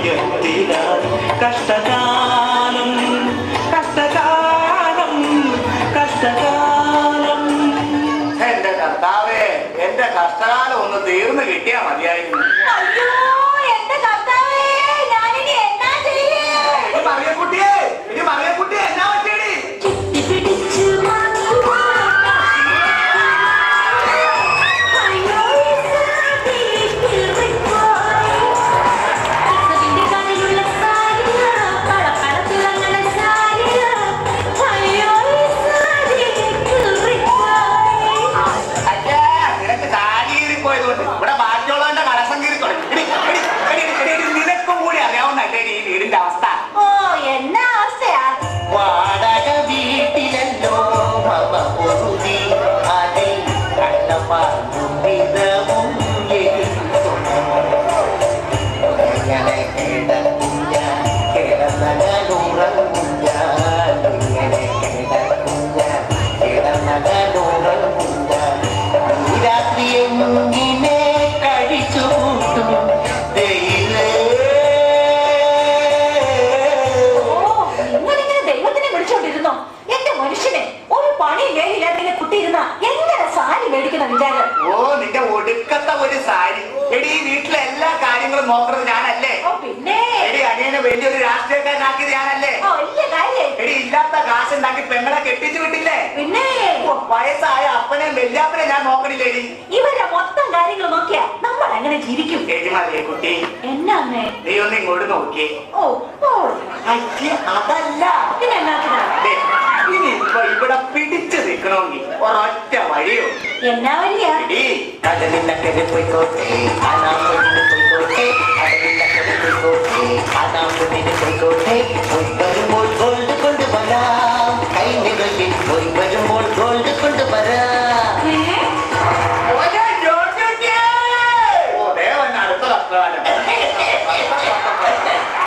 സമയത്തിലായി കഷ്ടകാലം കഷ്ടകാലം കഷ്ടകാലം. എന്റെ കർത്താവേ, എന്റെ കഷ്ടകാലം ഒന്ന് തീർന്നു കിട്ടിയാ മതിയായിരുന്നു. മറിയക്കുട്ടിയെ എന്നാ പറ്റേടി? നിനക്കും കൂടി അറിയാവുന്നല്ലേ ഈ വീടിന്റെ അവസ്ഥ? എന്നാ അവസ്ഥയാ? വാടക വീട്ടിലല്ലോ പൊറുതി അതിൽ കണ്ടമാർവും ഇങ്ങനെ കിടക്കുഞ്ഞ കിടന്നൂറഞ്ഞ ഇങ്ങനെ കിടക്കുഞ്ഞ കിടന്നൂറഞ്ഞ രാത്രി എങ്ങനെ കഴിച്ചു കൂട്ടും ദൈവത്തിനെ വിളിച്ചോണ്ടിരുന്നോ? എന്റെ മനുഷ്യനെ ഒരു പണി വേലില്ലാതെ കുട്ടിയിരുന്ന എങ്ങനെ സാരി മേടിക്കുന്ന വിചാരം? ഓ, നിന്റെ ഒടുക്കത്തെ ഒരു സാരി. എടി, വീട്ടിലെ എല്ലാ കാര്യങ്ങളും നോക്കുന്നത് ഞാനല്ലേ? പിന്നെ എടി, അനിയനെ വലിയൊരു രാഷ്ട്രീയക്കാരനാക്കിയത് ഞാനല്ലേ? എടി, ഇല്ലാത്ത കാശുണ്ടാക്കി പെങ്ങളെ കെട്ടിച്ചു വിട്ടില്ലേ? പിന്നെ വയസ്സായ അപ്പനെ വല്യാപ്പനെ ഞാൻ നോക്കണില്ലേ? ഇവരുടെ മൊത്തം കാര്യങ്ങൾ നോക്കിയാ നമ്മൾ എങ്ങനെ ജീവിക്കും? ചേച്ചിമാരിയെ കുട്ടി, എന്നാ നീ ഒന്ന് ഇങ്ങോട്ട് നോക്കിയേ. ഓ അതല്ല, ഇനിയിപ്പൊ ഇവിടെ പിടിച്ചു നിൽക്കണമെങ്കിൽ ഒരൊറ്റ വഴിയോ. എന്നാ വഴിയാ? കടലിനക്കരെ പോയിക്കോട്ടെ അനാമത്തിന് പോയിക്കോട്ടെ കടലിനക്കരെ പോയിക്കോട്ടെ അനാമത്തിന് പോയിക്കോട്ടെ പോയി വരുമ്പോൾ ഗോൾഡ് കൊണ്ടുവരാം കൈ നികളിൽ പോയി വരുമ്പോൾ ഗോൾഡ് കൊണ്ടുവരാം.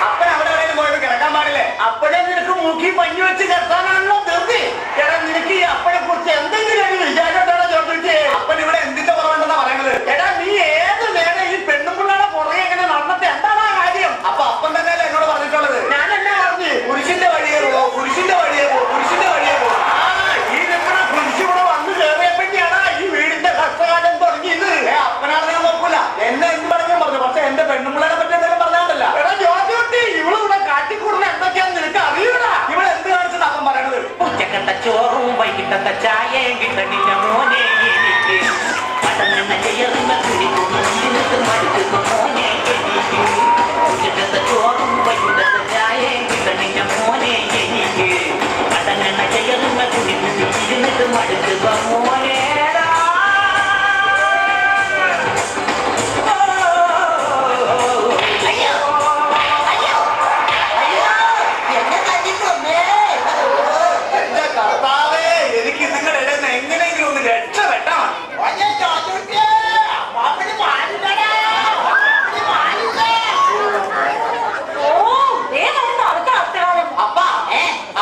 അപ്പൻ അവിടെ എവിടെയും പോയത് കിടക്കാൻ പാടില്ലേ? അപ്പഴേ നിനക്ക് മൂക്കി പഞ്ഞു വെച്ച് കിടത്താനാണല്ലോ ധൃതി. എടാ, നിനക്ക് ഈ അപ്പനെ കുറിച്ച് എന്തെങ്കിലും ഒരു വിചാരത്തോടെ ചോദിച്ചേ. അപ്പൻ ഇവിടെ എന്തിന്റെ കുറവുണ്ടെന്നാ പറയണത്? എടാ, നീ ഏത് നേരം ഈ പെണ്ണുപിള്ളയുടെ പുറകെ എങ്ങനെ നടന്നിട്ട് എന്താണ് ആ കാര്യം? അപ്പൊ അപ്പൻ തന്നെയല്ലേ എന്നോട് പറഞ്ഞിട്ടുള്ളത്? ഞാൻ എന്നാ പറഞ്ഞു? കുരിശിന്റെ വഴിയേ പോ, കുരിശിന്റെ വഴിയേ പോ, കുരിശിന്റെ വഴിയേ പോ. ഈ നിൽക്കുന്ന കുരിശ് ഇവിടെ വന്ന് കയറിയപ്പോഴാണ് ഈ വീടിന്റെ കഷ്ടകാലം തുടങ്ങിയത്. അപ്പനാണ് ഞാൻ നോക്കൂല. എന്നെ എന്ത് പറഞ്ഞാൽ പറഞ്ഞു, പക്ഷെ എന്റെ പെണ്ണുപിള്ളേരെ പറ്റി എന്തെങ്കിലും പറഞ്ഞാണ്ടല്ല. എടാ ജോജോട്ടി, ഇവളിവിടെ കാട്ടിക്കൂടുന്ന എന്തൊക്കെയാന്ന് നിനക്ക് അറിയൂടാ. ഇവിടെ എന്ത് കാണിച്ചത് അപ്പം പറയണത്? ഉച്ചക്കത്തെ ചോറും വൈകിട്ടത്തെ ചായയും കിട്ടണില്ല മോനെ എനിക്ക് പടങ്ങനെ ചേർന്ന കുടിക്കുന്നത് മടുക്കുന്ന മോനെ എനിക്ക് ഉച്ചക്കത്തെ ചോറും വൈകിട്ടത്തെ ചായയും കിട്ടണില്ല മോനെ എനിക്ക് പടങ്ങനെ ചേർന്ന കുടിക്കുന്നത് മടുക്കുക മോനെ. എനിക്ക് നിങ്ങളുടെ ഇടയിൽ നിന്ന് എങ്ങനെയെങ്കിലും ഒന്ന് രക്ഷപ്പെട്ടാ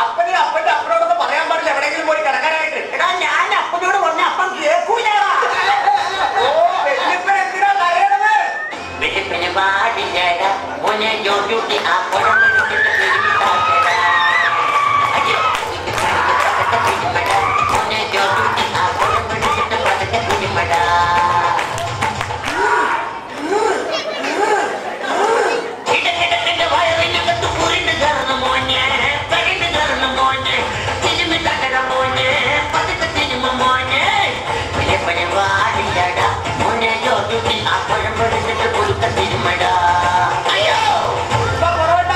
അപ്പനെ അപ്പന്റെ അപ്പനോടൊന്നും പറയാൻ പാടില്ല എവിടെയെങ്കിലും പോയി കിടക്കാനായിട്ട്. ഞാൻ അപ്പനോട് പറഞ്ഞ അപ്പം കേൾക്കൂലടാ. ഓ, വെല്ലിപ്പൻ എന്തിനാ കരയണത്? വെല്ലിപ്പന് പാടില്ലടാ മോനെ ജോജൂട്ടി ആ പുറം ഇപ്പൊ കുറവുണ്ടോ?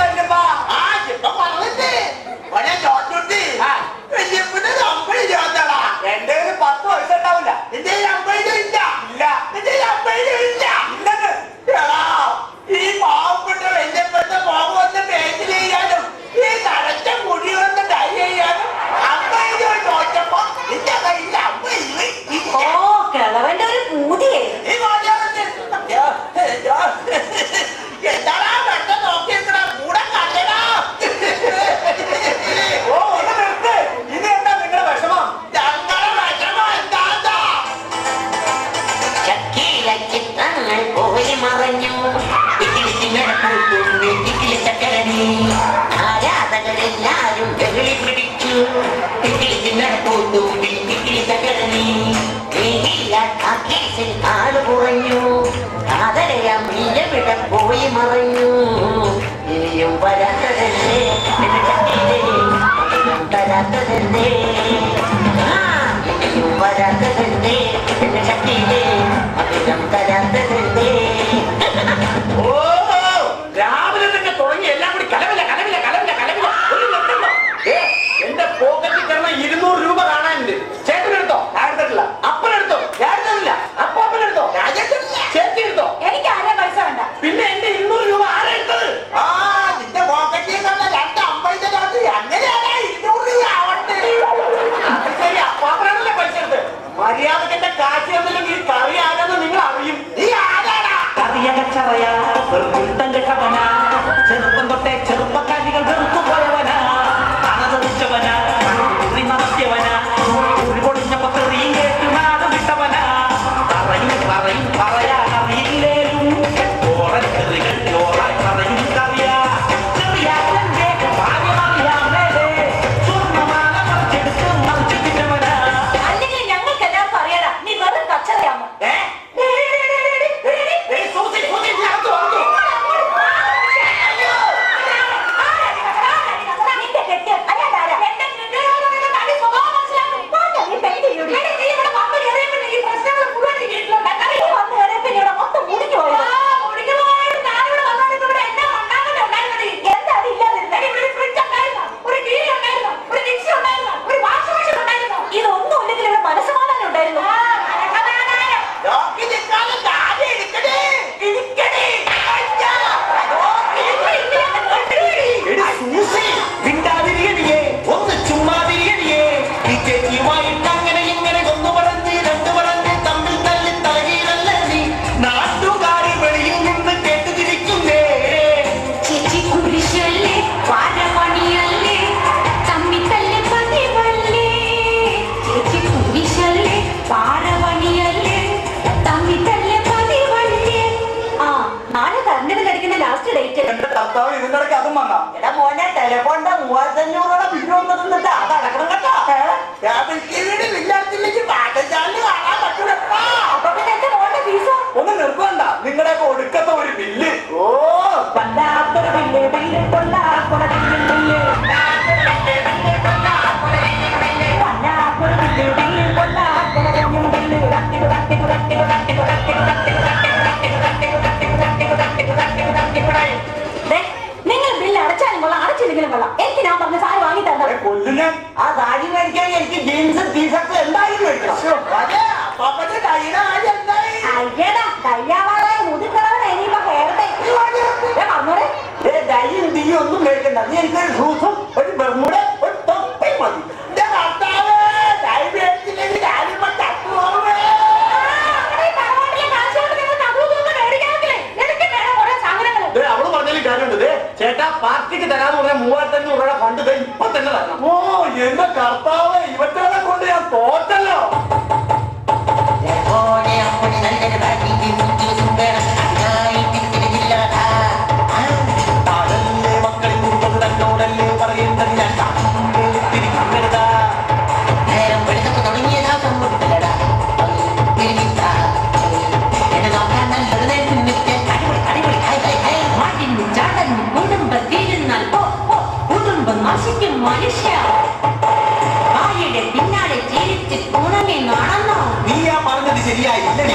ആള് കുറഞ്ഞു അതരയാം നീയവിടം പോയി മറഞ്ഞു ഇനിയും വരാത്തതല്ലേ തരാത്തതല്ലേ ഇനിയും വരാത്തതല്ലേ എന്റെ ശക്തിയിലേ മധുരം തരാത്തതല്ലേ. ഓ രാവിലെ തന്നെ തുടങ്ങി എല്ലാം കൂടി കലവില കലവില കലവില കലവില ഒരു നിർത്തണ്ടോ? എന്റെ പോക്കറ്റിൽ കിടന്ന 200 രൂപ കാണാനുണ്ട്. ചേട്ടനെടുത്തോ? ഞാൻ എടുത്തിട്ടില്ല. അപ്പനെടുത്തോ? ഞാൻ എടുത്തിട്ടില്ല. അപ്പാപ്പനെടുത്തോ? ഞാൻ എടുത്തിട്ടില്ല. ചേച്ചി എടുത്തോ? എനിക്ക് ആരെ പൈസ വേണ്ട. പിന്നെ എന്റെ 200 രൂപ ആരാ എടുത്തത്? നിന്റെ പോക്കറ്റിൽ കിടന്ന 2 അമ്പതിന്റെ നോട്ട് എങ്ങനെയാണ് 200 രൂപ ആവട്ടെ? അത് ശരി, അപ്പാപ്പനാണല്ലേ പൈസ എടുത്ത്. മര്യാദക്ക് എന്റെ കാശ് തന്നില്ലെങ്കിൽ കറി ആരാന്ന് നിങ്ങൾ അറിയും. നീ ആരാടാ? കറിയകച്ചറയാ വെറുത്തവനാ ചെറുപ്പം തൊട്ടേ ചെറുപ്പക്കാരികൾ വെറുത്തു പോയവനാ തനതെറിച്ചവനാ നടത്തിയവനാ ഒരു പൊളിഞ്ഞപ്പോ തെറിയും കേട്ട് നാട് വിട്ടവനാ പറയും പറയും പറയാനറിയില്ലേലും ഓറക്കെറികൾ ഓറായി പറയും കറിയാ ചെറിയാറ്റന്റെ ഭാഗ്യമറിയാമേലേ സ്വർണ്ണമാല മറിച്ചെടുത്ത് മറിച്ചു തിന്നവനാ. അല്ലെങ്കിൽ ഞങ്ങൾക്ക് എല്ലാവർക്കും അറിയണം നീ വെറും കച്ചറയാമോ. നിന്റെ കെട്ടിയൻ അയാളാരാ? തന്റെ സ്വഭാവം മനസ്സിലാക്കും. പോട്ടെ, നീ പെയിന്റ് ചെയ്യൂടി. നീ ഇവിടെ വന്ന് കയറിയപ്പോൾ ഈ പ്രശ്നങ്ങൾ മുഴുവൻ നീ കേട്ടിട്ടുണ്ടോ? നീ വന്ന് കയറിയപ്പോൾ ഇവിടെ മൊത്തം മുടിഞ്ഞു പോയോ? എന്താ അതില്ലാതിരുന്നത്? ഇതൊന്നും ഇല്ലെങ്കിൽ ഇവിടെ മനസ്സമാധാനം ഉണ്ടായിരുന്നു. ഒന്ന് ചുമ്മാതിരിയടിയേ ഈ ചേച്ചിയുമായിട്ട് അങ്ങനെ ഇങ്ങനെ ഒന്ന് പറഞ്ഞ് രണ്ട് പറഞ്ഞ് തമ്മിൽ തല്ലി തലകീഴല്ല നീ നാട്ടുകാരി വെളിയിൽ നിന്ന് കേട്ടു തിരിക്കുന്നേ. ചേച്ചി കുരിശല്ലേ പാരമണിയല്ലേ തമ്മിത്തല്ല് പതിവല്ലേ ചേച്ചി കുരിശല്ലേ പാരമണിയല്ലേ തമ്മിത്തല്ല് പതിവല്ലേ. ആ നാളെ കറണ്ടിന് കഴിക്കുന്ന ലാസ്റ്റ് ഡേറ്റ്. എന്റെ കർത്താവ് ഇതിന്റെ ഇടയ്ക്ക് അതും വന്നാ. എടാ മോനെ ടെലിഫോണിന്റെ 3500 രൂപ ബില്ല് വന്നിട്ട് അത് അടക്കണം കേട്ടോ. ഇല്ലാത്തില്ലെങ്കിൽ പാട്ടച്ചാലിന് കാണാൻ പറ്റൂലപ്പാ. അപ്പൊ പിന്നെ എന്റെ മോളുടെ ഫീസോ? ഒന്ന് നിർത്തണ്ട, നിങ്ങളുടെ ഒടുക്കത്തെ ഒരു ബില്ല്. ഓ വല്ലാത്തൊരു ബില്ല് ബില്ല് കൊല്ലാക്കൊല ബില്ല് ബില്ല് വല്ലാത്തൊരു ബില്ല് ബില്ല് കൊല്ലാക്കൊല ബില്ല് ബില്ല് തട്ടിക്കു തട്ടിക്കു തട്ടിക്കു തട്ടിക്കു തട്ടിക്കു തട്ടിക്കു തട്ടിക്കു തട്ടിക്കു തട്ടിക്കു തട്ടിക്കു തട്ടിക്കു തട്ടിക്കു തട്ടിക്കു തട്ടിക്കു. ദേ, നിങ്ങൾ ബില്ല് അടച്ചാലും കൊള്ളാം അടച്ചില്ലെങ്കിലും കൊള്ളാം. എനിക്ക് ഞാൻ പറഞ്ഞ സാരി വാങ്ങി തരണം. കൊല്ലുന്ന ആ സാരി മേടിക്കാൻ എനിക്ക് ജീൻസ് ടീഷർട്ട് എന്തായാലും മേടിക്കണം. അപ്പന്റെ കയ്യിലെ ആദ്യം എന്തായി? അയ്യടാ കയ്യാവാതെ മുതിർക്കണവനെ ഇനിയിപ്പോ കേരളത്തെ പറഞ്ഞോടെ. ഡൈയും തീയും ഒന്നും മേടിക്കണ്ട. നീ എനിക്കൊരു ഷൂസും ഒരു ബർമുട ഒരു തൊപ്പി മതി. എന്റെ കർത്താവേ, ടൈം മേടിച്ചില്ലെങ്കിൽ ഞാനിപ്പോ തട്ടുപോകുമേ. അവള് പറഞ്ഞാലും കാര്യമുണ്ട്. ചേട്ടാ പാർട്ടിക്ക് തരാന്ന് പറഞ്ഞ 3500 രൂപയുടെ ഫണ്ട് ഇപ്പൊ തന്നെ തരണം. ഓ എന്റെ കർത്താവ്, ഇവറ്റെ കൊണ്ട് ഞാൻ തോറ്റല്ലോ. അതല്ലേ മക്കളിൽ കുറുപ്പത് തന്നോടല്ലേ പറയേണ്ടത് ഞാൻ തിരിക്കരുതാ. നേരം വെളുത്തപ്പോ തുടങ്ങിയതാ സംഭവിക്കില്ലടാ. എന്നെ നോക്കാൻ നല്ലത് നിന്നിട്ട് അടിപൊളി അടിപൊളി ഹൈ ഹൈ ഹൈ മാറ്റിന് ചാടന്ന് കുടുംബത്തിരുന്നാൽ കുടുംബം നശിക്കും മനുഷ്യ ഭാര്യയുടെ പിന്നാലെ ജീവിച്ച് ഗുണമേ നടന്നോ. നീ ആ പറഞ്ഞത് ശരിയായില്ലേ?